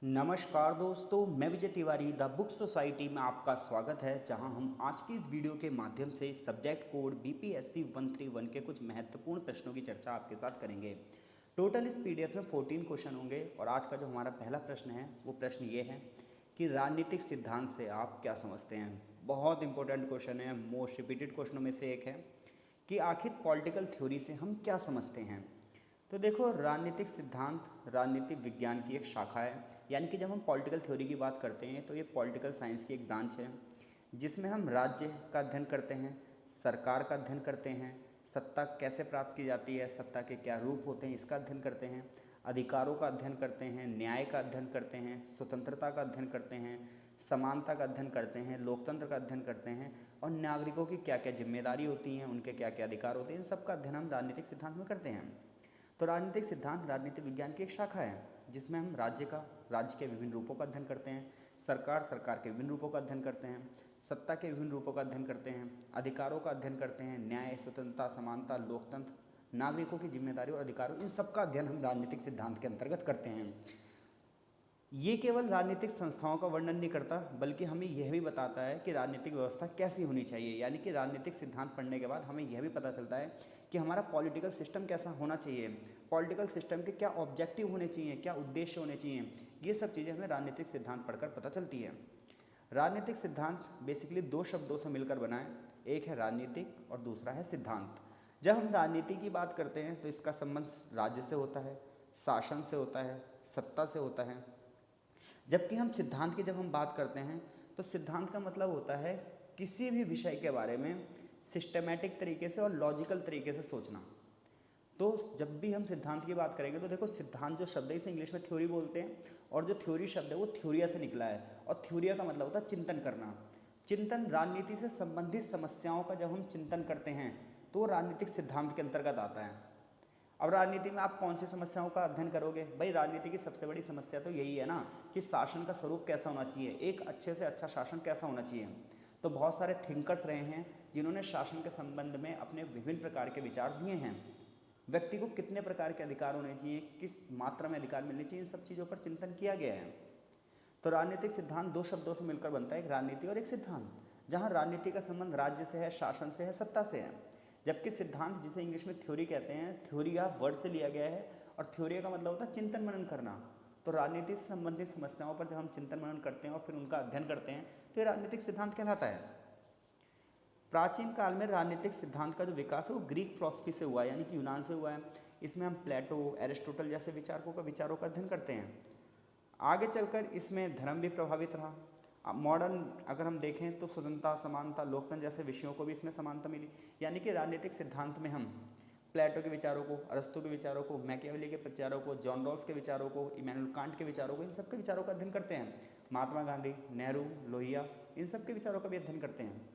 नमस्कार दोस्तों, मैं Vijay Tiwari the book society में आपका स्वागत है। जहां हम आज की इस वीडियो के माध्यम से सब्जेक्ट कोड बीपीएससी 131 के कुछ महत्वपूर्ण प्रश्नों की चर्चा आपके साथ करेंगे। टोटल इस पीडीएफ में 14 क्वेश्चन होंगे और आज का जो हमारा पहला प्रश्न है वो प्रश्न ये है कि राजनीतिक सिद्धांत से आप क्या समझते हैं। बहुत इंपॉर्टेंट क्वेश्चन है, मोस्ट रिपीटेड क्वेश्चनों में से एक है कि आखिर पॉलिटिकल थ्योरी से हम क्या समझते हैं। तो देखो, राजनीतिक सिद्धांत राजनीतिक विज्ञान की एक शाखा है। यानी कि जब हम पॉलिटिकल थ्योरी की बात करते हैं तो ये पॉलिटिकल साइंस की एक ब्रांच है जिसमें हम राज्य का अध्ययन करते हैं, सरकार का अध्ययन करते हैं, सत्ता कैसे प्राप्त की जाती है, सत्ता के क्या रूप होते हैं इसका अध्ययन करते हैं, अधिकारों का अध्ययन करते हैं, न्याय का अध्ययन करते हैं, स्वतंत्रता का अध्ययन करते हैं, समानता का अध्ययन करते हैं, लोकतंत्र का अध्ययन करते हैं और नागरिकों की क्या क्या जिम्मेदारी होती हैं, उनके क्या क्या अधिकार होते हैं, इन सब का अध्ययन हम राजनीतिक सिद्धांत में करते हैं। तो राजनीतिक सिद्धांत राजनीतिक विज्ञान की एक शाखा है जिसमें हम राज्य के विभिन्न रूपों का अध्ययन करते हैं, सरकार के विभिन्न रूपों का अध्ययन करते हैं, सत्ता के विभिन्न रूपों का अध्ययन करते हैं, अधिकारों का अध्ययन करते हैं, न्याय, स्वतंत्रता, समानता, लोकतंत्र, नागरिकों की जिम्मेदारी और अधिकारों, इन सब का अध्ययन हम राजनीतिक सिद्धांत के अंतर्गत करते हैं। ये केवल राजनीतिक संस्थाओं का वर्णन नहीं करता बल्कि हमें यह भी बताता है कि राजनीतिक व्यवस्था कैसी होनी चाहिए। यानी कि राजनीतिक सिद्धांत पढ़ने के बाद हमें यह भी पता चलता है कि हमारा पॉलिटिकल सिस्टम कैसा होना चाहिए, पॉलिटिकल सिस्टम के क्या ऑब्जेक्टिव होने चाहिए, क्या उद्देश्य होने चाहिए। ये सब चीज़ें हमें राजनीतिक सिद्धांत पढ़कर पता चलती है। राजनीतिक सिद्धांत बेसिकली दो शब्दों से मिलकर बना है, एक है राजनीतिक और दूसरा है सिद्धांत। जब हम राजनीति की बात करते हैं तो इसका संबंध राज्य से होता है, शासन से होता है, सत्ता से होता है। जबकि हम सिद्धांत की जब हम बात करते हैं तो सिद्धांत का मतलब होता है किसी भी विषय के बारे में सिस्टमेटिक तरीके से और लॉजिकल तरीके से सोचना। तो जब भी हम सिद्धांत की बात करेंगे तो देखो, सिद्धांत जो शब्द है इसे इंग्लिश में थ्योरी बोलते हैं और जो थ्योरी शब्द है वो थ्योरिया से निकला है और थ्योरिया का मतलब होता है चिंतन करना। चिंतन, राजनीति से संबंधित समस्याओं का जब हम चिंतन करते हैं तो वो राजनीतिक सिद्धांत के अंतर्गत आता है। अब राजनीति में आप कौन सी समस्याओं का अध्ययन करोगे? भाई, राजनीति की सबसे बड़ी समस्या तो यही है ना कि शासन का स्वरूप कैसा होना चाहिए, एक अच्छे से अच्छा शासन कैसा होना चाहिए। तो बहुत सारे थिंकर्स रहे हैं जिन्होंने शासन के संबंध में अपने विभिन्न प्रकार के विचार दिए हैं। व्यक्ति को कितने प्रकार के अधिकार होने चाहिए, किस मात्रा में अधिकार मिलने चाहिए, इन सब चीज़ों पर चिंतन किया गया है। तो राजनीतिक सिद्धांत दो शब्दों से मिलकर बनता है, एक राजनीति और एक सिद्धांत। जहाँ राजनीति का संबंध राज्य से है, शासन से है, सत्ता से है। जबकि सिद्धांत, जिसे इंग्लिश में थ्योरी कहते हैं, थ्योरिया वर्ड से लिया गया है और थ्योरिया का मतलब होता है चिंतन मनन करना। तो राजनीति से संबंधित समस्याओं पर जब हम चिंतन मनन करते हैं और फिर उनका अध्ययन करते हैं तो ये राजनीतिक सिद्धांत कहलाता है। प्राचीन काल में राजनीतिक सिद्धांत का जो विकास है वो ग्रीक फिलॉसफी से हुआ है, यानी कि यूनान से हुआ है। इसमें हम प्लेटो, एरिस्टोटल जैसे विचारों का अध्ययन करते हैं। आगे चलकर इसमें धर्म भी प्रभावित रहा। अब मॉडर्न अगर हम देखें तो स्वतंत्रता, समानता, लोकतंत्र जैसे विषयों को भी इसमें समानता मिली। यानी कि राजनीतिक सिद्धांत में हम प्लेटो के विचारों को, अरस्तु के विचारों को, मैकियावेली के विचारों को, जॉन रॉल्स के विचारों को, इमैनुअल कांट के विचारों को, इन सब के विचारों का अध्ययन करते हैं। महात्मा गांधी, नेहरू, लोहिया, इन सब के विचारों का भी अध्ययन करते हैं।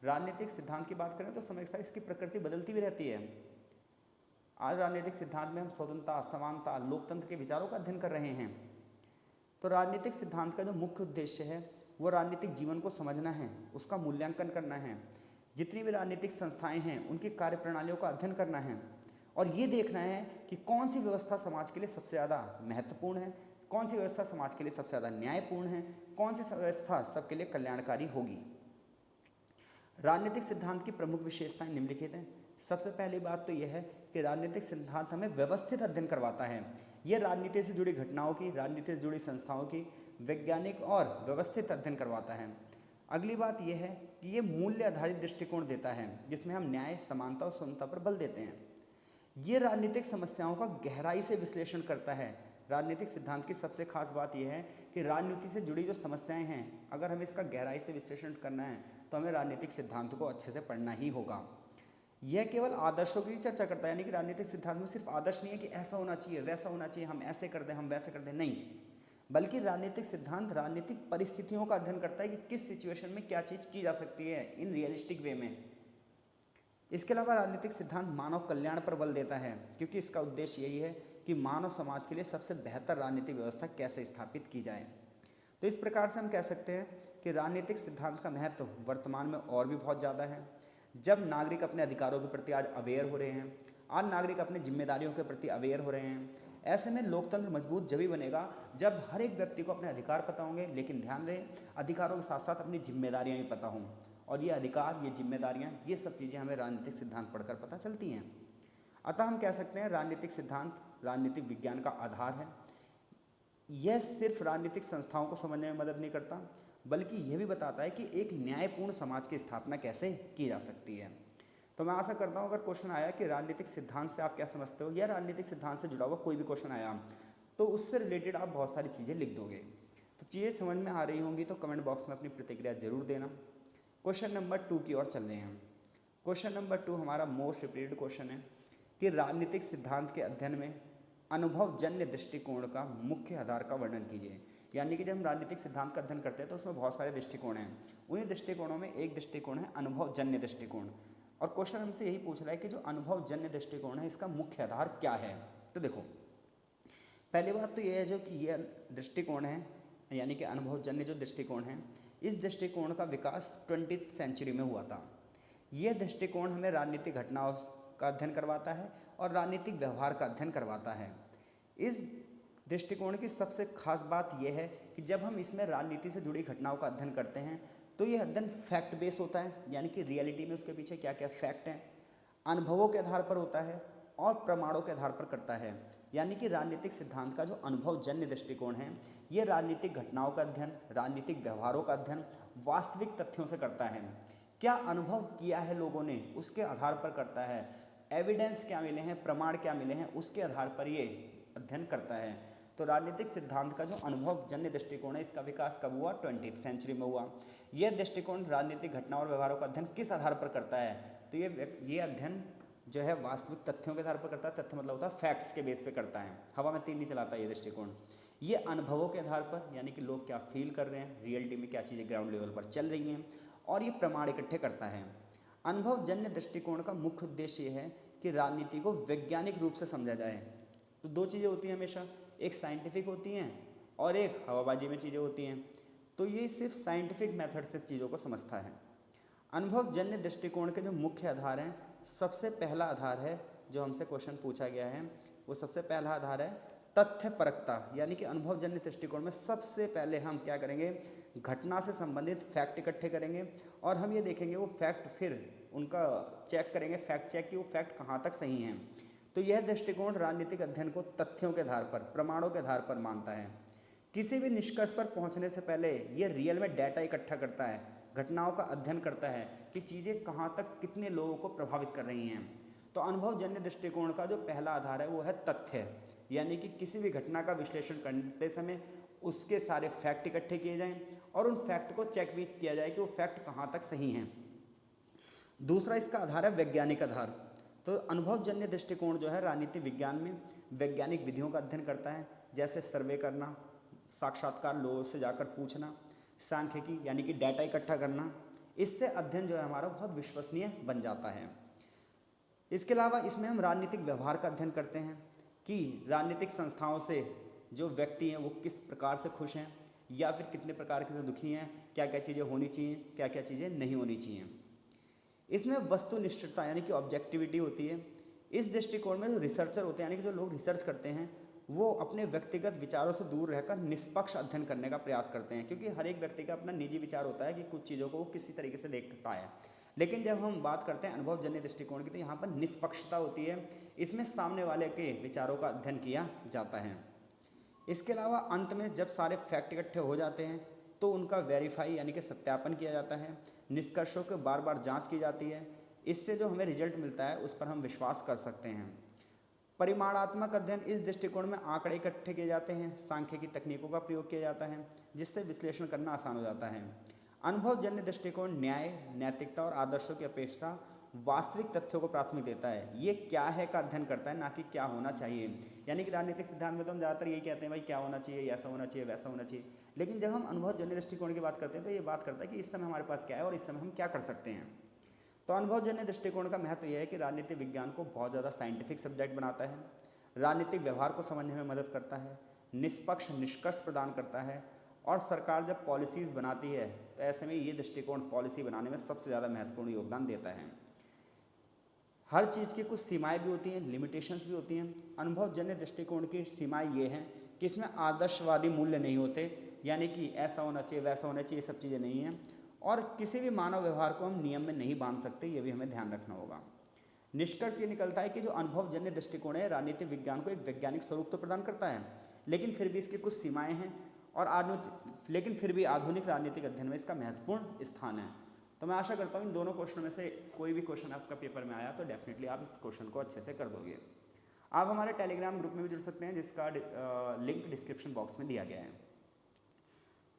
राजनीतिक सिद्धांत की बात करें तो समय के साथ इसकी प्रकृति बदलती भी रहती है। आज राजनीतिक सिद्धांत में हम स्वतंत्रता, समानता, लोकतंत्र के विचारों का अध्ययन कर रहे हैं। तो राजनीतिक सिद्धांत का जो मुख्य उद्देश्य है वो राजनीतिक जीवन को समझना है, उसका मूल्यांकन करना है, जितनी भी राजनीतिक संस्थाएं हैं उनकी कार्यप्रणालियों का अध्ययन करना है और ये देखना है कि कौन सी व्यवस्था समाज के लिए सबसे ज़्यादा महत्वपूर्ण है, कौन सी व्यवस्था समाज के लिए सबसे ज़्यादा न्यायपूर्ण है, कौन सी व्यवस्था सबके लिए कल्याणकारी होगी। राजनीतिक सिद्धांत की प्रमुख विशेषताएं निम्नलिखित हैं। सबसे पहली बात तो यह है कि राजनीतिक सिद्धांत हमें व्यवस्थित अध्ययन करवाता है। यह राजनीति से जुड़ी घटनाओं की, राजनीति से जुड़ी संस्थाओं की वैज्ञानिक और व्यवस्थित अध्ययन करवाता है। अगली बात यह है कि ये मूल्य आधारित दृष्टिकोण देता है जिसमें हम न्याय, समानता और स्वतंत्रता पर बल देते हैं। ये राजनीतिक समस्याओं का गहराई से विश्लेषण करता है। राजनीतिक सिद्धांत की सबसे खास बात यह है कि राजनीति से जुड़ी जो समस्याएं हैं, अगर हमें इसका गहराई से विश्लेषण करना है तो हमें राजनीतिक सिद्धांत को अच्छे से पढ़ना ही होगा। यह केवल आदर्शों की चर्चा करता है, यानी कि राजनीतिक सिद्धांत में सिर्फ आदर्श नहीं है कि ऐसा होना चाहिए, वैसा होना चाहिए, हम ऐसे कर दें, हम वैसे कर दें, नहीं। बल्कि राजनीतिक सिद्धांत राजनीतिक परिस्थितियों का अध्ययन करता है कि किस सिचुएशन में क्या चीज़ की जा सकती है इन रियलिस्टिक वे में। इसके अलावा राजनीतिक सिद्धांत मानव कल्याण पर बल देता है क्योंकि इसका उद्देश्य यही है कि मानव समाज के लिए सबसे बेहतर राजनीतिक व्यवस्था कैसे स्थापित की जाए। तो इस प्रकार से हम कह सकते हैं कि राजनीतिक सिद्धांत का महत्व वर्तमान में और भी बहुत ज़्यादा है। जब नागरिक अपने अधिकारों के प्रति आज अवेयर हो रहे हैं, आज नागरिक अपनी जिम्मेदारियों के प्रति अवेयर हो रहे हैं, ऐसे में लोकतंत्र मजबूत जब ही बनेगा जब हर एक व्यक्ति को अपने अधिकार पता होंगे, लेकिन ध्यान रहे अधिकारों के साथ साथ अपनी जिम्मेदारियां भी पता हों। और ये अधिकार, ये जिम्मेदारियां, ये सब चीज़ें हमें राजनीतिक सिद्धांत पढ़कर पता चलती हैं। अतः हम कह सकते हैं राजनीतिक सिद्धांत राजनीतिक विज्ञान का आधार है। यह सिर्फ राजनीतिक संस्थाओं को समझने में मदद नहीं करता, बल्कि यह भी बताता है कि एक न्यायपूर्ण समाज की स्थापना कैसे की जा सकती है। तो मैं आशा करता हूँ अगर क्वेश्चन आया कि राजनीतिक सिद्धांत से आप क्या समझते हो, या राजनीतिक सिद्धांत से जुड़ा हुआ कोई भी क्वेश्चन आया, तो उससे रिलेटेड आप बहुत सारी चीज़ें लिख दोगे। तो चीज़ें समझ में आ रही होंगी तो कमेंट बॉक्स में अपनी प्रतिक्रिया जरूर देना। क्वेश्चन नंबर 2 की ओर चल रहे हैं। क्वेश्चन नंबर 2 हमारा मोस्ट रिपीटेड क्वेश्चन है कि राजनीतिक सिद्धांत के अध्ययन में अनुभवजन्य दृष्टिकोण का मुख्य आधार का वर्णन कीजिए। यानी कि जब हम राजनीतिक सिद्धांत का अध्ययन करते हैं तो उसमें बहुत सारे दृष्टिकोण हैं। उन्हीं दृष्टिकोणों में एक दृष्टिकोण है अनुभवजन्य दृष्टिकोण, और क्वेश्चन हमसे यही पूछ रहा है कि जो अनुभवजन्य दृष्टिकोण है इसका मुख्य आधार क्या है। तो देखो, पहली बात तो ये है जो कि ये दृष्टिकोण है, यानी कि अनुभवजन्य जो दृष्टिकोण है, इस दृष्टिकोण का विकास 20वीं सेंचुरी में हुआ था। यह दृष्टिकोण हमें राजनीतिक घटनाओं का अध्ययन करवाता है और राजनीतिक व्यवहार का अध्ययन करवाता है। इस दृष्टिकोण की सबसे खास बात यह है कि जब हम इसमें राजनीति से जुड़ी घटनाओं का अध्ययन करते हैं तो यह अध्ययन फैक्ट बेस होता है, यानी कि रियलिटी में उसके पीछे क्या क्या फैक्ट हैं, अनुभवों के आधार पर होता है और प्रमाणों के आधार पर करता है। यानी कि राजनीतिक सिद्धांत का जो अनुभवजन्य दृष्टिकोण है ये राजनीतिक घटनाओं का अध्ययन, राजनीतिक व्यवहारों का अध्ययन वास्तविक तथ्यों से करता है। क्या अनुभव किया है लोगों ने उसके आधार पर करता है, एविडेंस क्या मिले हैं, प्रमाण क्या मिले हैं, उसके आधार पर ये अध्ययन करता है। तो राजनीतिक सिद्धांत का जो अनुभवजन्य दृष्टिकोण है इसका विकास कब हुआ? 20वीं सेंचुरी में हुआ। यह दृष्टिकोण राजनीतिक घटनाओं और व्यवहारों का अध्ययन किस आधार पर करता है? तो ये अध्ययन जो है वास्तविक तथ्यों के आधार पर करता है। तथ्य मतलब होता है फैक्ट्स के बेस पे करता है, हवा में तीर नहीं चलाता ये दृष्टिकोण। ये अनुभवों के आधार पर, यानी कि लोग क्या फील कर रहे हैं, रियलिटी में क्या चीज़ें ग्राउंड लेवल पर चल रही हैं, और ये प्रमाण इकट्ठे करता है। अनुभवजन्य दृष्टिकोण का मुख्य उद्देश्य ये है कि राजनीति को वैज्ञानिक रूप से समझा जाए। तो दो चीज़ें होती हैं हमेशा, एक साइंटिफिक होती हैं और एक हवाबाजी में चीज़ें होती हैं। तो ये सिर्फ साइंटिफिक मेथड से चीज़ों को समझता है। अनुभवजन्य दृष्टिकोण के जो मुख्य आधार हैं, सबसे पहला आधार है जो हमसे क्वेश्चन पूछा गया है, वो सबसे पहला आधार है तथ्यपरकता। यानी कि अनुभवजन्य दृष्टिकोण में सबसे पहले हम क्या करेंगे, घटना से संबंधित फैक्ट इकट्ठे करेंगे और हम ये देखेंगे वो फैक्ट, फिर उनका चेक करेंगे, फैक्ट चेक कि वो फैक्ट कहाँ तक सही हैं। तो यह दृष्टिकोण राजनीतिक अध्ययन को तथ्यों के आधार पर, प्रमाणों के आधार पर मानता है। किसी भी निष्कर्ष पर पहुंचने से पहले यह रियल में डाटा इकट्ठा करता है, घटनाओं का अध्ययन करता है कि चीज़ें कहाँ तक कितने लोगों को प्रभावित कर रही हैं। तो अनुभवजन्य दृष्टिकोण का जो पहला आधार है वो है तथ्य, यानी कि किसी भी घटना का विश्लेषण करते समय उसके सारे फैक्ट इकट्ठे किए जाएं और उन फैक्ट को चेक भी किया जाए कि वो फैक्ट कहाँ तक सही हैं। दूसरा इसका आधार है वैज्ञानिक आधार। तो अनुभवजन्य दृष्टिकोण जो है राजनीति विज्ञान में वैज्ञानिक विधियों का अध्ययन करता है, जैसे सर्वे करना, साक्षात्कार, लोगों से जाकर पूछना, सांख्यिकी यानी कि डाटा इकट्ठा करना। इससे अध्ययन जो है हमारा बहुत विश्वसनीय बन जाता है। इसके अलावा इसमें हम राजनीतिक व्यवहार का अध्ययन करते हैं कि राजनीतिक संस्थाओं से जो व्यक्ति हैं वो किस प्रकार से खुश हैं या फिर कितने प्रकार के से दुखी हैं, क्या क्या चीज़ें होनी चाहिए, क्या क्या चीज़ें नहीं होनी चाहिए। इसमें वस्तुनिष्ठता यानी कि ऑब्जेक्टिविटी होती है। इस दृष्टिकोण में जो रिसर्चर होते हैं, यानी कि जो लोग रिसर्च करते हैं, वो अपने व्यक्तिगत विचारों से दूर रहकर निष्पक्ष अध्ययन करने का प्रयास करते हैं, क्योंकि हर एक व्यक्ति का अपना निजी विचार होता है कि कुछ चीज़ों को वो किसी तरीके से देखता है। लेकिन जब हम बात करते हैं अनुभवजन्य दृष्टिकोण की, तो यहाँ पर निष्पक्षता होती है, इसमें सामने वाले के विचारों का अध्ययन किया जाता है। इसके अलावा अंत में जब सारे फैक्ट इकट्ठे हो जाते हैं तो उनका वेरीफाई यानी कि सत्यापन किया जाता है, निष्कर्षों की बार बार जांच की जाती है। इससे जो हमें रिजल्ट मिलता है उस पर हम विश्वास कर सकते हैं। परिमाणात्मक अध्ययन, इस दृष्टिकोण में आंकड़े इकट्ठे किए जाते हैं, सांख्यिकी तकनीकों का प्रयोग किया जाता है, जिससे विश्लेषण करना आसान हो जाता है। अनुभवजन्य दृष्टिकोण न्याय, नैतिकता और आदर्शों की अपेक्षा वास्तविक तथ्यों को प्राथमिक देता है। ये क्या है का अध्ययन करता है, ना कि क्या होना चाहिए। यानी कि राजनीतिक सिद्धांत में तो हम ज़्यादातर यही कहते हैं भाई क्या होना चाहिए, ऐसा होना चाहिए, वैसा होना चाहिए। लेकिन जब हम अनुभवजन्य दृष्टिकोण की बात करते हैं तो ये बात करता है कि इस समय हमारे पास क्या है और इस समय हम क्या कर सकते हैं। तो अनुभवजन्य दृष्टिकोण का महत्व यह है कि राजनीतिक विज्ञान को बहुत ज़्यादा साइंटिफिक सब्जेक्ट बनाता है, राजनीतिक व्यवहार को समझने में मदद करता है, निष्पक्ष निष्कर्ष प्रदान करता है, और सरकार जब पॉलिसीज़ बनाती है तो ऐसे में ये दृष्टिकोण पॉलिसी बनाने में सबसे ज़्यादा महत्वपूर्ण योगदान देता है। हर चीज़ की कुछ सीमाएं भी होती हैं, लिमिटेशंस भी होती हैं। अनुभवजन्य दृष्टिकोण की सीमाएं ये हैं कि इसमें आदर्शवादी मूल्य नहीं होते, यानी कि ऐसा होना चाहिए वैसा होना चाहिए, ये सब चीज़ें नहीं हैं। और किसी भी मानव व्यवहार को हम नियम में नहीं बांध सकते, ये भी हमें ध्यान रखना होगा। निष्कर्ष ये निकलता है कि जो अनुभवजन्य दृष्टिकोण है राजनीतिक विज्ञान को एक वैज्ञानिक स्वरूप तो प्रदान करता है, लेकिन फिर भी इसकी कुछ सीमाएं हैं और लेकिन फिर भी आधुनिक राजनीतिक अध्ययन में इसका महत्वपूर्ण स्थान है। तो मैं आशा करता हूँ इन दोनों क्वेश्चन में से कोई भी क्वेश्चन आपका पेपर में आया तो डेफिनेटली आप इस क्वेश्चन को अच्छे से कर दोगे। आप हमारे टेलीग्राम ग्रुप में भी जुड़ सकते हैं, जिसका लिंक डिस्क्रिप्शन बॉक्स में दिया गया है।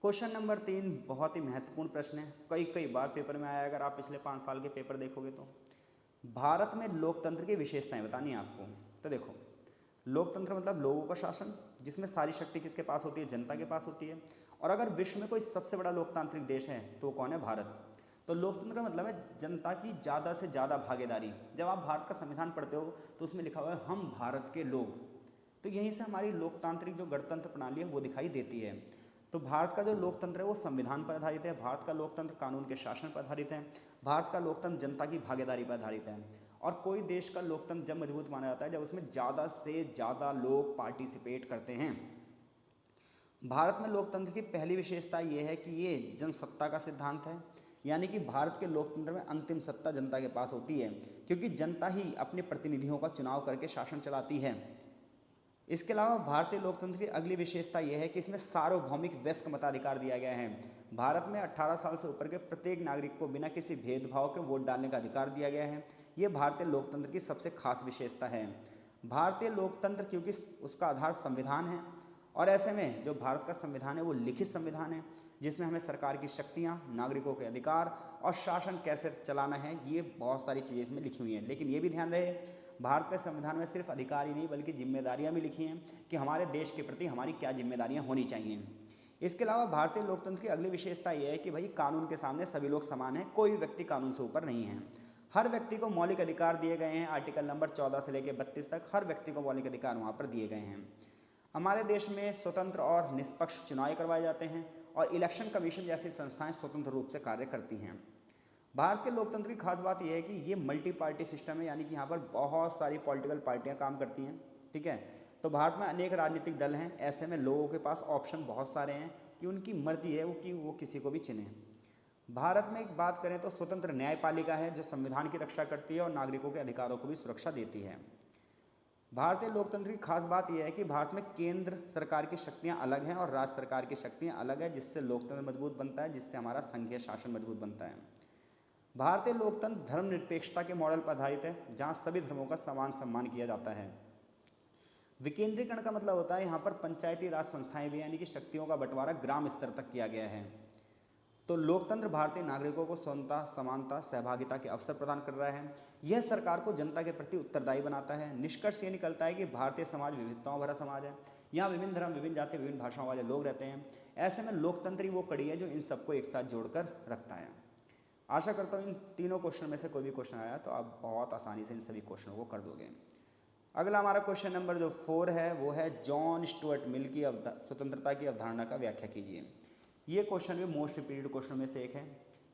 क्वेश्चन नंबर 3 बहुत ही महत्वपूर्ण प्रश्न है, कई बार पेपर में आया। अगर आप पिछले 5 साल के पेपर देखोगे तो भारत में लोकतंत्र की विशेषताएं बतानी है आपको। तो देखो, लोकतंत्र मतलब लोगों का शासन, जिसमें सारी शक्ति किसके पास होती है? जनता के पास होती है। और अगर विश्व में कोई सबसे बड़ा लोकतांत्रिक देश है तो वो कौन है? भारत। तो लोकतंत्र का मतलब है जनता की ज़्यादा से ज़्यादा भागीदारी। जब आप भारत का संविधान पढ़ते हो तो उसमें लिखा हुआ है हम भारत के लोग, तो यहीं से हमारी लोकतांत्रिक जो गणतंत्र प्रणाली है वो दिखाई देती है। तो भारत का जो लोकतंत्र है वो संविधान पर आधारित है, भारत का लोकतंत्र कानून के शासन पर आधारित है, भारत का लोकतंत्र जनता की भागीदारी पर आधारित है। और कोई देश का लोकतंत्र जब मजबूत माना जाता है जब उसमें ज़्यादा से ज़्यादा लोग पार्टिसिपेट करते हैं। भारत में लोकतंत्र की पहली विशेषता ये है कि ये जनसत्ता का सिद्धांत है, यानी कि भारत के लोकतंत्र में अंतिम सत्ता जनता के पास होती है, क्योंकि जनता ही अपने प्रतिनिधियों का चुनाव करके शासन चलाती है। इसके अलावा भारतीय लोकतंत्र की अगली विशेषता यह है कि इसमें सार्वभौमिक वयस्क मताधिकार दिया गया है। भारत में 18 साल से ऊपर के प्रत्येक नागरिक को बिना किसी भेदभाव के वोट डालने का अधिकार दिया गया है। ये भारतीय लोकतंत्र की सबसे खास विशेषता है। भारतीय लोकतंत्र क्योंकि उसका आधार संविधान है, और ऐसे में जो भारत का संविधान है वो लिखित संविधान है, जिसमें हमें सरकार की शक्तियाँ, नागरिकों के अधिकार और शासन कैसे चलाना है, ये बहुत सारी चीज़ें इसमें लिखी हुई हैं। लेकिन ये भी ध्यान रहे, भारत के संविधान में सिर्फ अधिकार ही नहीं बल्कि जिम्मेदारियां भी लिखी हैं कि हमारे देश के प्रति हमारी क्या जिम्मेदारियां होनी चाहिए। इसके अलावा भारतीय लोकतंत्र की अगली विशेषता यह है कि भाई कानून के सामने सभी लोग समान हैं, कोई व्यक्ति कानून से ऊपर नहीं है। हर व्यक्ति को मौलिक अधिकार दिए गए हैं। आर्टिकल नंबर 14 से लेकर 32 तक हर व्यक्ति को मौलिक अधिकार वहाँ पर दिए गए हैं। हमारे देश में स्वतंत्र और निष्पक्ष चुनाव करवाए जाते हैं और इलेक्शन कमीशन जैसी संस्थाएं स्वतंत्र रूप से कार्य करती हैं। भारत के लोकतंत्र की खास बात यह है कि ये मल्टी पार्टी सिस्टम है, यानी कि यहाँ पर बहुत सारी पॉलिटिकल पार्टियाँ काम करती हैं। ठीक है, तो भारत में अनेक राजनीतिक दल हैं, ऐसे में लोगों के पास ऑप्शन बहुत सारे हैं कि उनकी मर्जी है वो किसी को भी चुने। भारत में एक बात करें तो स्वतंत्र न्यायपालिका है जो संविधान की रक्षा करती है और नागरिकों के अधिकारों को भी सुरक्षा देती है। भारतीय लोकतंत्र की खास बात यह है कि भारत में केंद्र सरकार की शक्तियाँ अलग हैं और राज्य सरकार की शक्तियाँ अलग है, जिससे लोकतंत्र मजबूत बनता है, जिससे हमारा संघीय शासन मजबूत बनता है। भारतीय लोकतंत्र धर्मनिरपेक्षता के मॉडल पर आधारित है, जहाँ सभी धर्मों का समान सम्मान किया जाता है। विकेंद्रीकरण का मतलब होता है यहाँ पर पंचायती राज संस्थाएं भी, यानी कि शक्तियों का बंटवारा ग्राम स्तर तक किया गया है। तो लोकतंत्र भारतीय नागरिकों को स्वतंत्रता, समानता, सहभागिता के अवसर प्रदान कर रहा है। यह सरकार को जनता के प्रति उत्तरदायी बनाता है। निष्कर्ष ये निकलता है कि भारतीय समाज विविधताओं भरा समाज है। यहाँ विभिन्न धर्म, विभिन्न जाति, विभिन्न भाषाओं वाले लोग रहते हैं। ऐसे में लोकतंत्र ही वो कड़ी है जो इन सबको एक साथ जोड़कर रखता है। आशा करता हूँ इन तीनों क्वेश्चन में से कोई भी क्वेश्चन आया तो आप बहुत आसानी से इन सभी क्वेश्चनों को कर दोगे। अगला हमारा क्वेश्चन नंबर जो 4 है वो है जॉन स्टुअर्ट मिल की स्वतंत्रता की अवधारणा का व्याख्या कीजिए। ये क्वेश्चन भी मोस्ट रिपीटेड क्वेश्चन में से एक है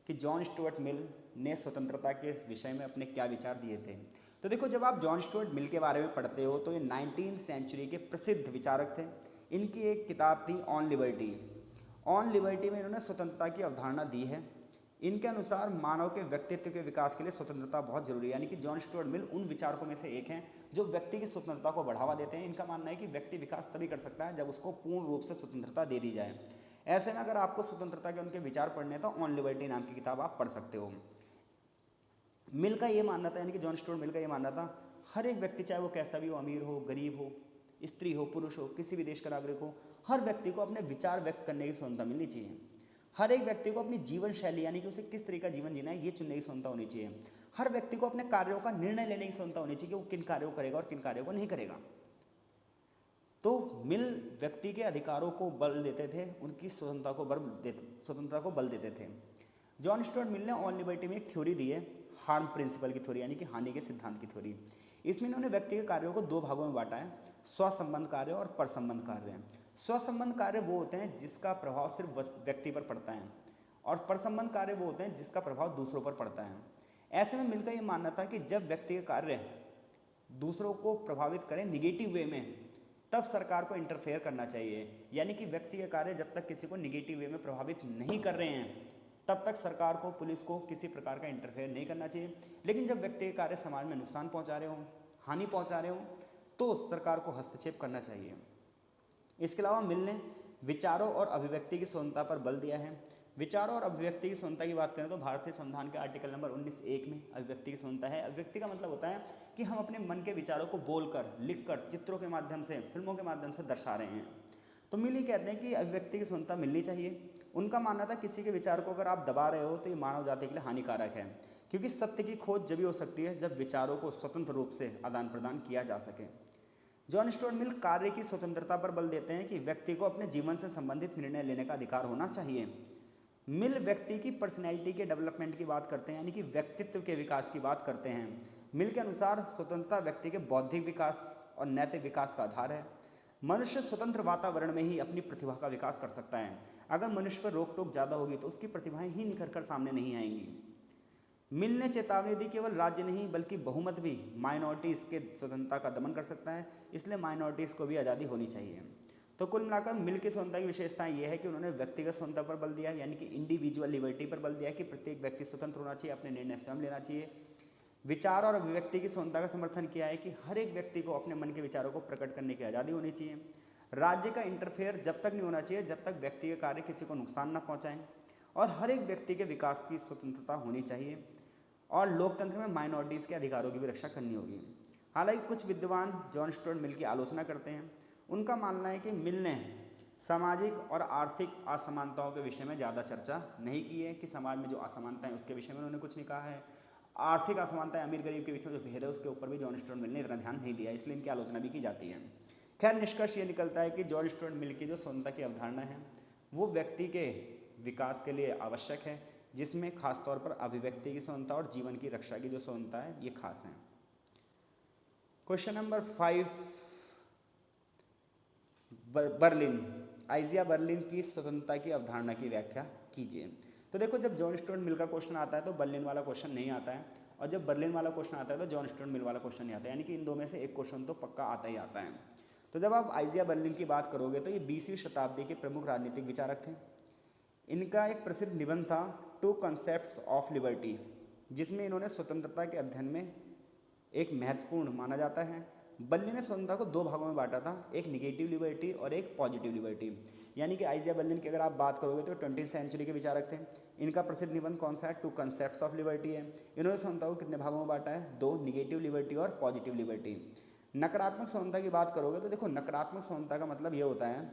कि जॉन स्टुअर्ट मिल ने स्वतंत्रता के विषय में अपने क्या विचार दिए थे। तो देखो, जब आप जॉन स्टुअर्ट मिल के बारे में पढ़ते हो तो ये 19वीं सेंचुरी के प्रसिद्ध विचारक थे। इनकी एक किताब थी ऑन लिबर्टी। ऑन लिबर्टी में इन्होंने स्वतंत्रता की अवधारणा दी है। इनके अनुसार मानव के व्यक्तित्व के विकास के लिए स्वतंत्रता बहुत जरूरी है, यानी कि जॉन स्टुअर्ट मिल उन विचारकों में से एक हैं जो व्यक्ति की स्वतंत्रता को बढ़ावा देते हैं। इनका मानना है कि व्यक्ति विकास तभी कर सकता है जब उसको पूर्ण रूप से स्वतंत्रता दे दी जाए। ऐसे में अगर आपको स्वतंत्रता के उनके विचार पढ़ने हैं तो ऑन लिबर्टी नाम की किताब आप पढ़ सकते हो। मिल का ये मानना था, यानी कि जॉन स्टुअर्ट मिल का ये मानना था, हर एक व्यक्ति चाहे वो कैसा भी हो, अमीर हो, गरीब हो, स्त्री हो, पुरुष हो, किसी भी देश का नागरिक हो, हर व्यक्ति को अपने विचार व्यक्त करने की स्वतंत्रता मिलनी चाहिए। हर एक व्यक्ति को अपनी जीवन शैली, यानी कि उसे किस तरह का जीवन जीना है, ये चुनने की स्वतंत्रता होनी चाहिए। हर व्यक्ति को अपने कार्यों का निर्णय लेने की स्वतंत्रता होनी चाहिए कि वो किन कार्यों को करेगा और किन कार्यों को नहीं करेगा। तो मिल व्यक्ति के अधिकारों को बल देते थे, उनकी स्वतंत्रता को बल देते थे। जॉन स्टुअर्ट मिल ने ऑन लिबर्टी में एक थ्योरी दी है, हार्म प्रिंसिपल की थ्योरी, यानी कि हानि के सिद्धांत की थ्योरी। इसमें इन्होंने व्यक्ति के कार्यों को 2 भागों में बांटा है, स्वसंबंध कार्य और परसंबंध कार्य। स्वसंबंध कार्य वो होते हैं जिसका प्रभाव सिर्फ व्यक्ति पर पड़ता है, और परसंबंध कार्य वो होते हैं जिसका प्रभाव दूसरों पर पड़ता है। ऐसे में मिल का ये मानना था कि जब व्यक्ति के कार्य दूसरों को प्रभावित करें निगेटिव वे में, तब सरकार को इंटरफेयर करना चाहिए। यानी कि व्यक्ति के कार्य जब तक किसी को निगेटिव वे में प्रभावित नहीं कर रहे हैं, तब तक सरकार को, पुलिस को किसी प्रकार का इंटरफेयर नहीं करना चाहिए। लेकिन जब व्यक्ति के कार्य समाज में नुकसान पहुंचा रहे हों, हानि पहुंचा रहे हों, तो सरकार को हस्तक्षेप करना चाहिए। इसके अलावा मिल ने विचारों और अभिव्यक्ति की स्वतंत्रता पर बल दिया है। विचारों और अभिव्यक्ति की स्वतंत्रता की बात करें तो भारतीय संविधान के आर्टिकल नंबर 19(1) में अभिव्यक्ति की स्वतंत्रता है। अभिव्यक्ति का मतलब होता है कि हम अपने मन के विचारों को बोलकर, लिखकर, चित्रों के माध्यम से, फिल्मों के माध्यम से दर्शा रहे हैं। तो मिल ये कहते हैं कि अभिव्यक्ति की स्वतंत्रता मिलनी चाहिए। उनका मानना था किसी के विचार को अगर आप दबा रहे हो तो ये मानव जाति के लिए हानिकारक है, क्योंकि सत्य की खोज जब भी हो सकती है जब विचारों को स्वतंत्र रूप से आदान प्रदान किया जा सके। जॉन स्टुअर्ट मिल कार्य की स्वतंत्रता पर बल देते हैं कि व्यक्ति को अपने जीवन से संबंधित निर्णय लेने का अधिकार होना चाहिए। मिल व्यक्ति की पर्सनैलिटी के डेवलपमेंट की बात करते हैं, यानी कि व्यक्तित्व के विकास की बात करते हैं। मिल के अनुसार स्वतंत्रता व्यक्ति के बौद्धिक विकास और नैतिक विकास का आधार है। मनुष्य स्वतंत्र वातावरण में ही अपनी प्रतिभा का विकास कर सकता है। अगर मनुष्य पर रोक टोक ज़्यादा होगी तो उसकी प्रतिभाएं ही निखर कर सामने नहीं आएंगी। मिल ने चेतावनी दी केवल राज्य नहीं बल्कि बहुमत भी माइनॉरिटीज़ के स्वतंत्रता का दमन कर सकता है, इसलिए माइनॉरिटीज़ को भी आज़ादी होनी चाहिए। तो कुल मिलाकर मिल की स्वतंत्रता की विशेषताएं ये है कि उन्होंने व्यक्तिगत स्वतंत्रता पर बल दिया, यानी कि इंडिविजुअल लिबर्टी पर बल दिया कि प्रत्येक व्यक्ति स्वतंत्र होना चाहिए, अपने निर्णय स्वयं लेना चाहिए। विचार और अभिव्यक्ति की स्वतंत्रता का समर्थन किया है कि हर एक व्यक्ति को अपने मन के विचारों को प्रकट करने की आज़ादी होनी चाहिए। राज्य का इंटरफेयर जब तक नहीं होना चाहिए जब तक व्यक्ति के कार्य किसी को नुकसान न पहुंचाएं, और हर एक व्यक्ति के विकास की स्वतंत्रता होनी चाहिए। और लोकतंत्र में माइनॉरिटीज़ के अधिकारों की भी रक्षा करनी होगी। हालांकि कुछ विद्वान जॉन स्टुअर्ट मिल की आलोचना करते हैं। उनका मानना है कि मिल ने सामाजिक और आर्थिक असमानताओं के विषय में ज़्यादा चर्चा नहीं की है, कि समाज में जो असमानताएं उसके विषय में उन्होंने कुछ नहीं कहा है। आर्थिक असमानताएं, अमीर गरीब के बीच में जो भेद है उसके ऊपर भी जॉन स्टुअर्ट मिल ने इतना ध्यान नहीं दिया, इसलिए इनकी आलोचना भी की जाती है। खैर, निष्कर्ष ये निकलता है कि जॉन स्टुअर्ट मिल की जो स्वतंत्रता की अवधारणा है वो व्यक्ति के विकास के लिए आवश्यक है, जिसमें खासतौर पर अभिव्यक्ति की स्वतंत्रता और जीवन की रक्षा की जो स्वतंत्रता है ये खास है। क्वेश्चन नंबर 5, बर्लिन, आइजिया बर्लिन की स्वतंत्रता की अवधारणा की व्याख्या कीजिए। तो देखो, जब जॉन स्टुअर्ट मिल का क्वेश्चन आता है तो बर्लिन वाला क्वेश्चन नहीं आता है, और जब बर्लिन वाला क्वेश्चन आता है तो जॉन स्टुअर्ट मिल वाला क्वेश्चन नहीं आता है, यानी कि इन दो में से एक क्वेश्चन तो पक्का आता ही आता है। तो जब आप आइजिया बर्लिन की बात करोगे तो ये 20वीं शताब्दी के प्रमुख राजनीतिक विचारक थे। इनका एक प्रसिद्ध निबंध था टू कॉन्सेप्ट्स ऑफ लिबर्टी, जिसमें इन्होंने स्वतंत्रता के अध्ययन में एक महत्वपूर्ण माना जाता है। बर्लिन ने स्वतंत्रता को दो भागों में बांटा था, एक निगेटिव लिबर्टी और एक पॉजिटिव लिबर्टी। यानी कि आइजिया बर्लिन की अगर आप बात करोगे तो 20वीं सेंचुरी के विचारक थे। इनका प्रसिद्ध निबंध कौन सा है? टू कॉन्सेप्ट्स ऑफ लिबर्टी है। इन्होंने स्वतंत्रता को कितने भागों में बांटा है? दो, निगेटिव लिबर्टी और पॉजिटिव लिबर्टी। नकारात्मक स्वतंत्रता की बात करोगे तो देखो, नकारात्मक स्वतंत्रता का मतलब ये होता है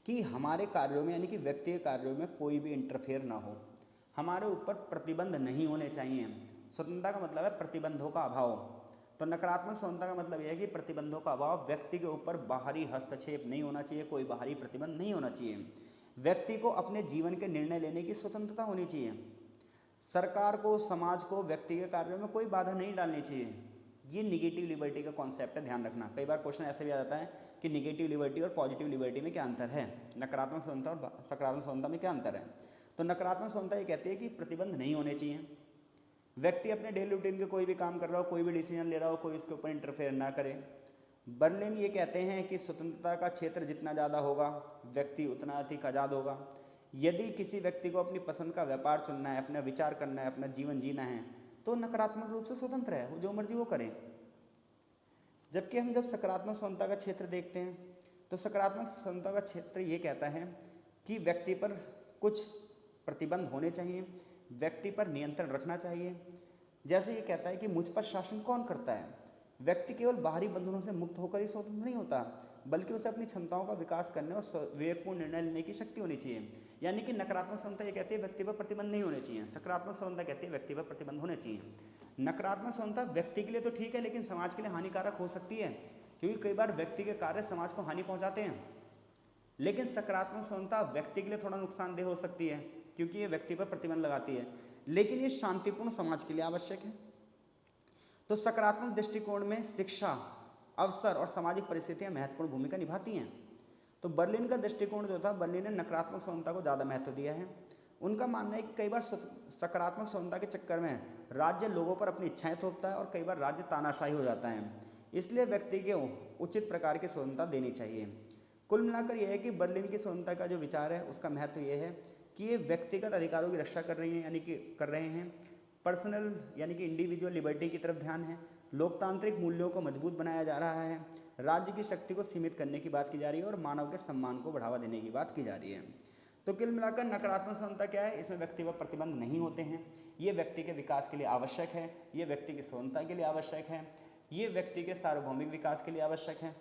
कि हमारे कार्यों में, यानी कि व्यक्ति के कार्यों में कोई भी इंटरफेयर ना हो, हमारे ऊपर प्रतिबंध नहीं होने चाहिए। स्वतंत्रता का मतलब है प्रतिबंधों का अभाव। तो नकारात्मक स्वतंत्रता का मतलब यह है कि प्रतिबंधों का अभाव, व्यक्ति के ऊपर बाहरी हस्तक्षेप नहीं होना चाहिए, कोई बाहरी प्रतिबंध नहीं होना चाहिए। व्यक्ति को अपने जीवन के निर्णय लेने की स्वतंत्रता होनी चाहिए। सरकार को, समाज को व्यक्ति के कार्यों में कोई बाधा नहीं डालनी चाहिए। ये निगेटिव लिबर्टी का कॉन्सेप्ट है, ध्यान रखना। कई बार क्वेश्चन ऐसे भी आ जाता है कि निगेटिव लिबर्टी और पॉजिटिव लिबर्टी में क्या अंतर है, नकारात्मक स्वतंत्रता और सकारात्मक स्वतंत्रता में क्या अंतर है। तो नकारात्मक स्वतंत्रता ये कहती है कि प्रतिबंध नहीं होने चाहिए, व्यक्ति अपने डेली रूटीन के कोई भी काम कर रहा हो, कोई भी डिसीजन ले रहा हो, कोई उसके ऊपर इंटरफेयर ना करे। बर्लिन ये कहते हैं कि स्वतंत्रता का क्षेत्र जितना ज़्यादा होगा, व्यक्ति उतना अधिक आज़ाद होगा। यदि किसी व्यक्ति को अपनी पसंद का व्यापार चुनना है, अपना विचार करना है, अपना जीवन जीना है, तो नकारात्मक रूप से स्वतंत्र है, वो जो मर्जी वो करें। जबकि हम जब सकारात्मक स्वतंत्रता का क्षेत्र देखते हैं तो सकारात्मक स्वतंत्रता का क्षेत्र ये कहता है कि व्यक्ति पर कुछ प्रतिबंध होने चाहिए, व्यक्ति पर नियंत्रण रखना चाहिए। जैसे ये कहता है कि मुझ पर शासन कौन करता है। व्यक्ति केवल बाहरी बंधनों से मुक्त होकर ही स्वतंत्र नहीं होता, बल्कि उसे अपनी क्षमताओं का विकास करने और विवेकपूर्ण निर्णय लेने की शक्ति होनी चाहिए। यानी कि नकारात्मक स्वतंत्रता ये कहती है व्यक्ति पर प्रतिबंध नहीं होने चाहिए, सकारात्मक स्वतंत्रता कहती है व्यक्ति पर प्रतिबंध होने चाहिए। नकारात्मक स्वतंत्रता व्यक्ति के लिए तो ठीक है, लेकिन समाज के लिए हानिकारक हो सकती है, क्योंकि कई बार व्यक्ति के कार्य समाज को हानि पहुंचाते हैं। लेकिन सकारात्मक स्वतंत्रता व्यक्ति के लिए थोड़ा नुकसानदेह हो सकती है, क्योंकि ये व्यक्ति पर प्रतिबंध लगाती है, लेकिन ये शांतिपूर्ण समाज के लिए आवश्यक है। तो सकारात्मक दृष्टिकोण में शिक्षा, अवसर और सामाजिक परिस्थितियां महत्वपूर्ण भूमिका निभाती हैं। तो बर्लिन का दृष्टिकोण जो था, बर्लिन ने नकारात्मक स्वतंत्रता को ज़्यादा महत्व दिया है। उनका मानना है कि कई बार सकारात्मक स्वतंत्रता के चक्कर में राज्य लोगों पर अपनी इच्छाएं थोपता है और कई बार राज्य तानाशाही हो जाता है, इसलिए व्यक्ति को उचित प्रकार की स्वतंत्रता देनी चाहिए। कुल मिलाकर यह है कि बर्लिन की स्वतंत्रता का जो विचार है उसका महत्व ये है कि ये व्यक्तिगत अधिकारों की रक्षा कर रही हैं, यानी कि कर रहे हैं। पर्सनल यानी कि इंडिविजुअल लिबर्टी की तरफ ध्यान है। लोकतांत्रिक मूल्यों को मजबूत बनाया जा रहा है। राज्य की शक्ति को सीमित करने की बात की जा रही है और मानव के सम्मान को बढ़ावा देने की बात की जा रही है। तो कुल मिलाकर नकारात्मक स्वतंत्रता क्या है? इसमें व्यक्ति पर प्रतिबंध नहीं होते हैं। ये व्यक्ति के विकास के लिए आवश्यक है, ये व्यक्ति की स्वतंत्रता के लिए आवश्यक है, ये व्यक्ति के सार्वभौमिक विकास के लिए आवश्यक है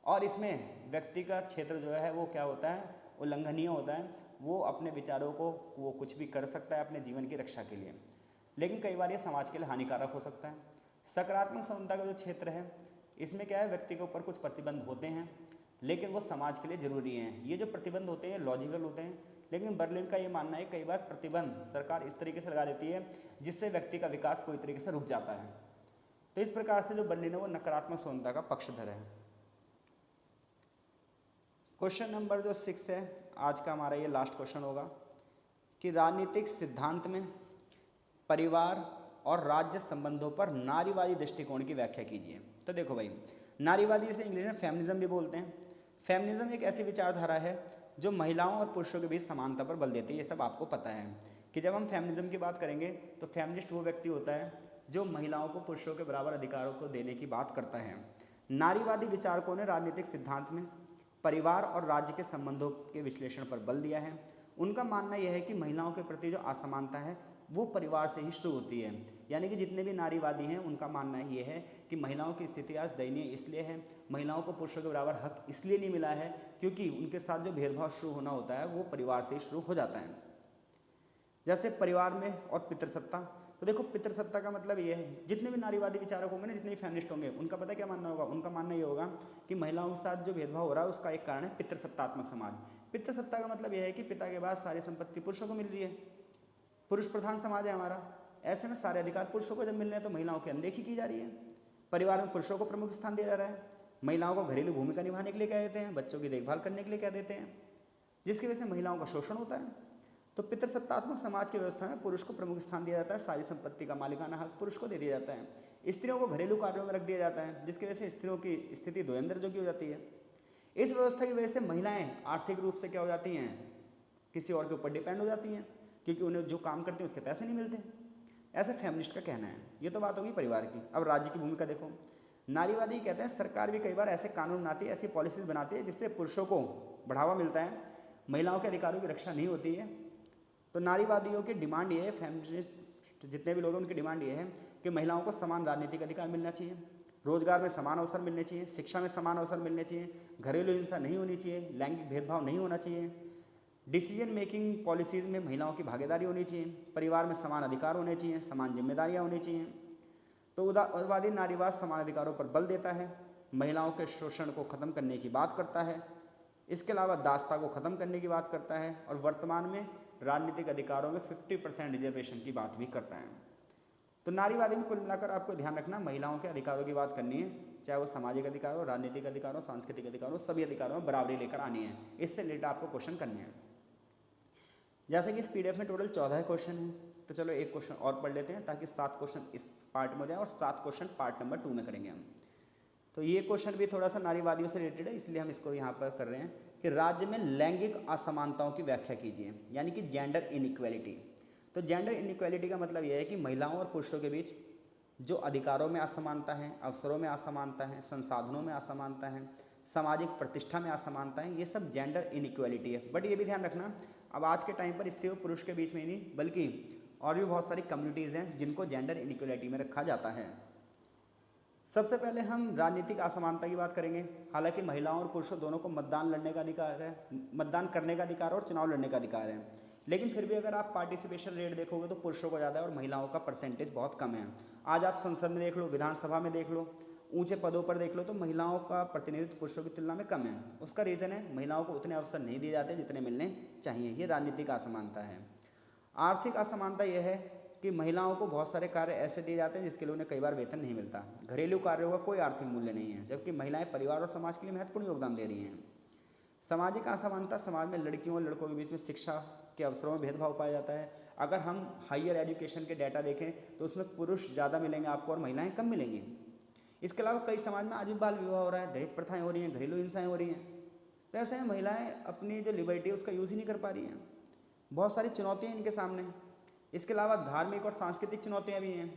और इसमें व्यक्ति का क्षेत्र जो है वो क्या होता है, उल्लंघनीय होता है। वो अपने विचारों को वो कुछ भी कर सकता है अपने जीवन की रक्षा के लिए, लेकिन कई बार ये समाज के लिए हानिकारक हो सकता है। सकारात्मक स्वतंत्रता का जो क्षेत्र है इसमें क्या है, व्यक्ति के ऊपर कुछ प्रतिबंध होते हैं लेकिन वो समाज के लिए ज़रूरी हैं। ये जो प्रतिबंध होते हैं लॉजिकल होते हैं, लेकिन बर्लिन का ये मानना है कई बार प्रतिबंध सरकार इस तरीके से लगा देती है जिससे व्यक्ति का विकास पूरी तरीके से रुक जाता है। तो इस प्रकार से जो बर्लिन है वो नकारात्मक स्वतंत्रता का पक्षधर है। क्वेश्चन नंबर जो 6 है आज का हमारा ये लास्ट क्वेश्चन होगा कि राजनीतिक सिद्धांत में परिवार और राज्य संबंधों पर नारीवादी दृष्टिकोण की व्याख्या कीजिए। तो देखो भाई, नारीवादी इसे इंग्लिश में फेमिनिज्म भी बोलते हैं। फेमिनिज्म एक ऐसी विचारधारा है जो महिलाओं और पुरुषों के बीच समानता पर बल देती है। ये सब आपको पता है कि जब हम फेमिनिज्म की बात करेंगे तो फेमिनिस्ट वो व्यक्ति होता है जो महिलाओं को पुरुषों के बराबर अधिकारों को देने की बात करता है। नारीवादी विचारकों ने राजनीतिक सिद्धांत में परिवार और राज्य के संबंधों के विश्लेषण पर बल दिया है। उनका मानना यह है कि महिलाओं के प्रति जो असमानता है वो परिवार से ही शुरू होती है। यानी कि जितने भी नारीवादी हैं उनका मानना ये है कि महिलाओं की स्थिति आज दयनीय इसलिए है, महिलाओं को पुरुषों के बराबर हक इसलिए नहीं मिला है क्योंकि उनके साथ जो भेदभाव शुरू होना होता है वो परिवार से ही शुरू हो जाता है। जैसे परिवार में और पितृसत्ता। तो देखो, पितृसत्ता का मतलब ये है, जितने भी नारीवादी विचारक होंगे ना, जितने भी फेमिनिस्ट होंगे, उनका पता क्या मानना होगा? उनका मानना ये होगा कि महिलाओं के साथ जो भेदभाव हो रहा है उसका एक कारण है पितृसत्तात्मक समाज। पितृसत्ता का मतलब यह है कि पिता के बाद सारी संपत्ति पुरुषों को मिल रही है, पुरुष प्रधान समाज है हमारा। ऐसे में सारे अधिकार पुरुषों को जब मिल रहे हैं तो महिलाओं की अनदेखी की जा रही है। परिवार में पुरुषों को प्रमुख स्थान दिया जा रहा है, महिलाओं को घरेलू भूमिका निभाने के लिए कह देते हैं, बच्चों की देखभाल करने के लिए कह देते हैं, जिसकी वजह से महिलाओं का शोषण होता है। तो पितृसत्तात्मक समाज की व्यवस्था में पुरुष को प्रमुख स्थान दिया जाता है, सारी संपत्ति का मालिकाना हक पुरुष को दे दिया जाता है। स्त्रियों को घरेलू कार्यों में रख दिया जाता है, जिसकी वजह से स्त्रियों की स्थिति द्वयम दर्जों की हो जाती है। इस व्यवस्था की वजह से महिलाएं आर्थिक रूप से क्या हो जाती हैं, किसी और के ऊपर डिपेंड हो जाती हैं, क्योंकि उन्हें जो काम करते हैं उसके पैसे नहीं मिलते। ऐसा फेमिनिस्ट का कहना है। ये तो बात होगी परिवार की। अब राज्य की भूमिका देखो, नारीवादी कहते हैं सरकार भी कई बार ऐसे कानून बनाती है, ऐसी पॉलिसीज बनाती है जिससे पुरुषों को बढ़ावा मिलता है, महिलाओं के अधिकारों की रक्षा नहीं होती है। तो नारीवादियों की डिमांड ये है, फेमिनिस्ट जितने भी लोग हैं उनकी डिमांड ये है कि महिलाओं को समान राजनीतिक अधिकार मिलना चाहिए, रोजगार में समान अवसर मिलने चाहिए, शिक्षा में समान अवसर मिलने चाहिए, घरेलू हिंसा नहीं होनी चाहिए, लैंगिक भेदभाव नहीं होना चाहिए, डिसीजन मेकिंग पॉलिसीज़ में महिलाओं की भागीदारी होनी चाहिए, परिवार में समान अधिकार होने चाहिए, समान जिम्मेदारियां होनी चाहिए। तो उदारवादी नारीवाद समान अधिकारों पर बल देता है, महिलाओं के शोषण को ख़त्म करने की बात करता है, इसके अलावा दासता को ख़त्म करने की बात करता है और वर्तमान में राजनीतिक अधिकारों में 50% रिजर्वेशन की बात भी करता है। तो नारीवादी में कुल मिलाकर आपको ध्यान रखना, महिलाओं के अधिकारों की बात करनी है, चाहे वो सामाजिक अधिकार हो, राजनीतिक अधिकार हो, सांस्कृतिक अधिकार हो, सभी अधिकारों में बराबरी लेकर आनी है। इससे रिलेटेड आपको क्वेश्चन करने हैं। जैसे कि इस पीडीएफ में टोटल 14 क्वेश्चन हैं, तो चलो एक क्वेश्चन और पढ़ लेते हैं ताकि 7 क्वेश्चन इस पार्ट में हो जाए और 7 क्वेश्चन पार्ट नंबर 2 में करेंगे हम। तो ये क्वेश्चन भी थोड़ा सा नारीवादियों से रिलेटेड है, इसलिए हम इसको यहाँ पर कर रहे हैं कि राज्य में लैंगिक असमानताओं की व्याख्या कीजिए, यानी कि जेंडर इनइक्वालिटी। तो जेंडर इनइक्वालिटी का मतलब यह है कि महिलाओं और पुरुषों के बीच जो अधिकारों में असमानता है, अवसरों में असमानता है, संसाधनों में असमानता है, सामाजिक प्रतिष्ठा में असमानता है, ये सब जेंडर इनइक्वालिटी है। बट ये भी ध्यान रखना, अब आज के टाइम पर स्त्री और पुरुष के बीच में ही नहीं बल्कि और भी बहुत सारी कम्युनिटीज़ हैं जिनको जेंडर इनइक्वालिटी में रखा जाता है। सबसे पहले हम राजनीतिक असमानता की बात करेंगे। हालांकि महिलाओं और पुरुषों दोनों को मतदान लड़ने का अधिकार है, मतदान करने का अधिकार और चुनाव लड़ने का अधिकार है, लेकिन फिर भी अगर आप पार्टिसिपेशन रेट देखोगे तो पुरुषों को ज़्यादा है और महिलाओं का परसेंटेज बहुत कम है। आज आप संसद में देख लो, विधानसभा में देख लो, ऊंचे पदों पर देख लो, तो महिलाओं का प्रतिनिधित्व पुरुषों की तुलना में कम है। उसका रीज़न है महिलाओं को उतने अवसर नहीं दिए जाते जितने मिलने चाहिए। ये राजनीतिक असमानता है। आर्थिक असमानता यह है कि महिलाओं को बहुत सारे कार्य ऐसे दिए जाते हैं जिसके लिए उन्हें कई बार वेतन नहीं मिलता। घरेलू कार्यों का कोई आर्थिक मूल्य नहीं है, जबकि महिलाएं परिवार और समाज के लिए महत्वपूर्ण योगदान दे रही हैं। सामाजिक असमानता समाज में लड़कियों और लड़कों के बीच में शिक्षा के अवसरों में भेदभाव पाया जाता है। अगर हम हायर एजुकेशन के डाटा देखें तो उसमें पुरुष ज़्यादा मिलेंगे आपको और महिलाएं कम मिलेंगी। इसके अलावा कई समाज में आज भी बाल विवाह हो रहा है, दहेज प्रथाएं हो रही हैं, घरेलू हिंसाएं हो रही हैं। तो ऐसे में महिलाएं अपनी जो लिबर्टी है उसका यूज़ ही नहीं कर पा रही हैं। बहुत सारी चुनौतियाँ इनके सामने। इसके अलावा धार्मिक और सांस्कृतिक चुनौतियाँ भी हैं।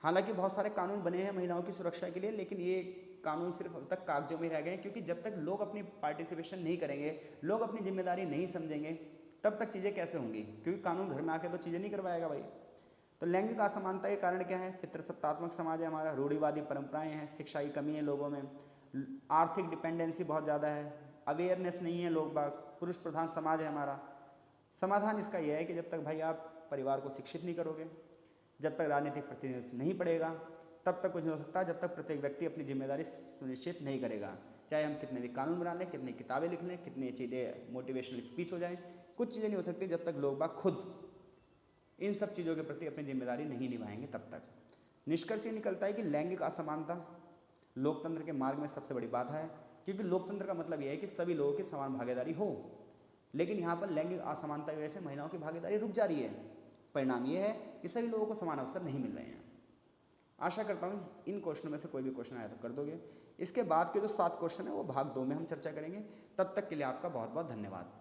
हालांकि बहुत सारे कानून बने हैं महिलाओं की सुरक्षा के लिए, लेकिन ये कानून सिर्फ अब तक कागजों में रह गए हैं, क्योंकि जब तक लोग अपनी पार्टिसिपेशन नहीं करेंगे, लोग अपनी जिम्मेदारी नहीं समझेंगे, तब तक चीज़ें कैसे होंगी, क्योंकि कानून घर में आके तो चीज़ें नहीं करवाएगा भाई। तो लैंगिक असमानता के कारण क्या है? पितृसत्तात्मक समाज है हमारा, रूढ़िवादी परंपराएं हैं, शिक्षा की कमी है लोगों में, आर्थिक डिपेंडेंसी बहुत ज़्यादा है, अवेयरनेस नहीं है लोग बाग, पुरुष प्रधान समाज है हमारा। समाधान इसका यह है कि जब तक भाई आप परिवार को शिक्षित नहीं करोगे, जब तक राजनीतिक प्रतिनिधित्व नहीं पड़ेगा, तब तक कुछ नहीं हो सकता। जब तक प्रत्येक व्यक्ति अपनी जिम्मेदारी सुनिश्चित नहीं करेगा, चाहे हम कितने भी कानून बना लें, कितनी किताबें लिख लें, कितनी चीज़ें मोटिवेशनल स्पीच हो जाए, कुछ चीज़ें नहीं हो सकती जब तक लोग बाग खुद इन सब चीज़ों के प्रति अपनी जिम्मेदारी नहीं निभाएंगे तब तक। निष्कर्ष ये निकलता है कि लैंगिक असमानता लोकतंत्र के मार्ग में सबसे बड़ी बाधा है, क्योंकि लोकतंत्र का मतलब यह है कि सभी लोगों की समान भागीदारी हो, लेकिन यहाँ पर लैंगिक असमानता की वजह से महिलाओं की भागीदारी रुक जा रही है। परिणाम ये है कि सभी लोगों को समान अवसर नहीं मिल रहे हैं। आशा करता हूँ इन क्वेश्चनों में से कोई भी क्वेश्चन आया तो कर दोगे। इसके बाद के जो 7 क्वेश्चन है वो भाग 2 में हम चर्चा करेंगे। तब तक के लिए आपका बहुत बहुत धन्यवाद।